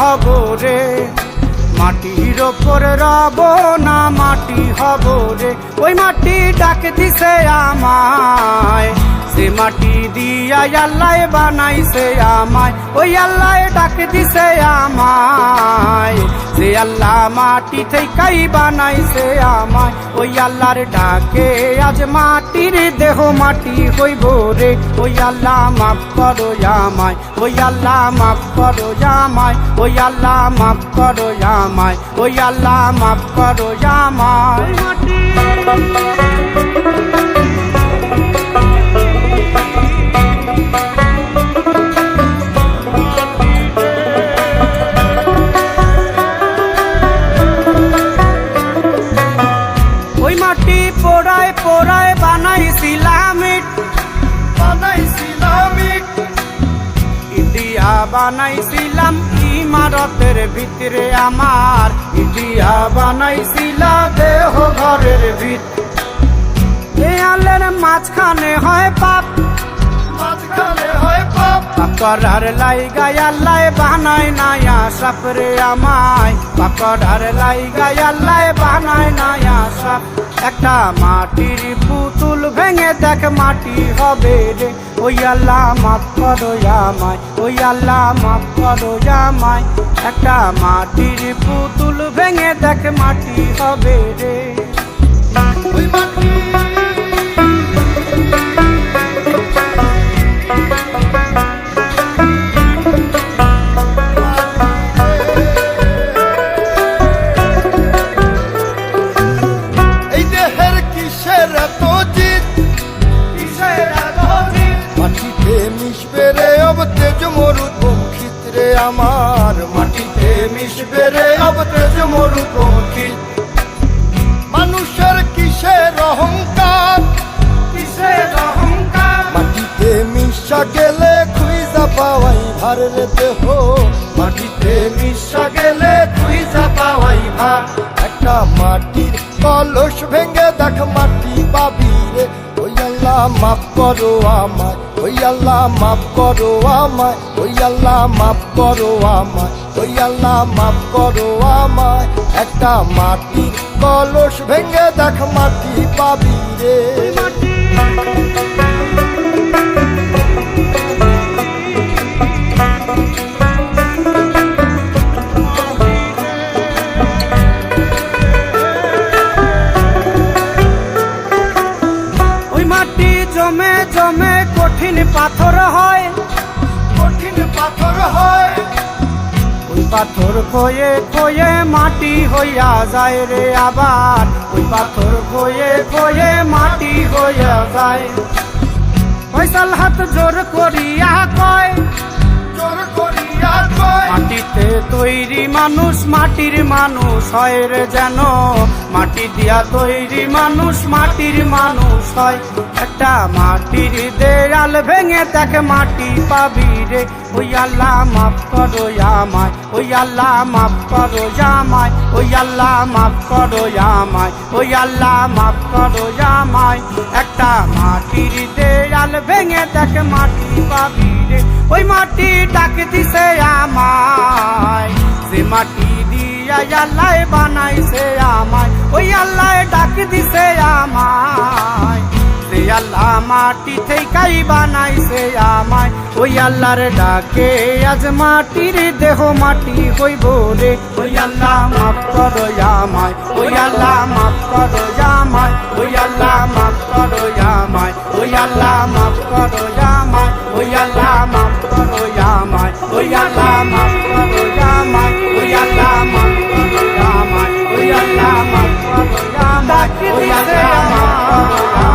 হব রে, মাটির ওপর রব না মাটি হব রে। ওই মাটি ডাক দিছে আমায়, সে মাটি দিয়া আল্লাহ বানাইছে আমায়। ওই আল্লাহ ডাক দিছে আমায়, সে আল্লাহ মাটি থেকেই বানাইছে আমায়। ওই আল্লাহর ডাকে আজ মাটির দেহ মাটি হইব রে। ওই আল্লাহ মাফ করো আমায়, ওই আল্লাহ মাফ করো আমায়, ওই আল্লাহ মাফ করো আমায়, ওই আল্লাহ মাফ করো আমায়। ওই মাটি পোড়ায় পোড়ায় বানাইছিলাম ইট, ইটিয়া বানাইছিলাম ইমারতের ভিতরে আমার, ইটিয়া বানাইছিল দেহ ঘরের ভিত। দেয়ালের মাঝখানে হয় পাপ, মাঝখানে হয় পাপ, পাকড়ার লাইগায় আল্লাহ বানায় নায়া সাপ রে আমায়, পাকড়ার লাইগায় আল্লাহ বানায় নায়া সাপ। একটা মাটির পুতুল ভেঙে দেখ মাটি হবে রে। ওই আল্লাহ মাফ করো আমায়, ওই আল্লাহ মাফ করো আমায়। একটা মাটির পুতুল ভেঙে দেখ মাটি হবে রে। ওই মাটি আমার, মাটিতে মিশবে রে অব তেজ মরুপঙ্খিত। মানুষের কিসের অহংকার, কিসের অহংকার, মাটিতে মিশা গেলে খুঁজা পাওয়াই ভার রে দেহ, মাটিতে মিশা গেলে খুঁজা পাওয়াই ভার। একটা মাটির কলস ভেঙে দেখ মাটি পাবি রে। ওই আল্লাহ মাফ করো আমায়, ওই আল্লাহ মাফ করো আমায়, ওই আল্লাহ মাফ করো আমায়, ওই আল্লাহ মাফ করো আমায়। একটা মাটির কলস ভেঙে দেখ মাটি পাবি রে। জমে জমে কঠিন পাথর হয়, কঠিন পাথর হয়। ওই পাথর খয়ে খয়ে মাটি হইয়া যায় রে আবার, ওই পাথর খয়ে খয়ে মাটি হইয়া যায়। ফয়সাল হাত জোর করিয়া কয়, জোর করিয়া কয়, মাটিতে তৈরি মানুষ মাটির মানুষ হয় রে যেন, মাটি দিয়া তৈরি মানুষ মাটির মানুষ হয়। একটা মাটির দেয়াল ভেঙে দেখ মাটি পাবি রে। ওই আল্লাহ মাফ করো আমায়, ওই আল্লাহ মাফ করো আমায়, ওই আল্লাহ মাফ করো আমায়, ওই আল্লাহ মাফ করো আমায়। একটা মাটির দেয়াল ভেঙে দেখ মাটি পাবি রে। ওই মাটি ডাক দিছে আমায়, সে মাটি দিয়া আল্লাহ বানাইছে আমায়। ওই আল্লাহ ডাক দিছে আমায়, সে আল্লাহ মাটি থেকেই বানাইছে আমায়। ওই আল্লাহর ডাকে আজ মাটির দেহ মাটি হইব রে। ওই আল্লাহ মাফ করো আমায়, ওই আল্লাহ মাফ করো আমায়, ওই আল্লাহ মাফ করো আমায়, ওই আল্লাহ মাফ করো আমায়, ওই আল্লাহ মাফ করো আমায়, ওই আল্লাহ মাফ করো আমায়, ওই আল্লাহ মাফ করো আমায়, ওই আল্লাহ মাফ করো আমায়, ওই আল্লাহ মাফ করো আমায়।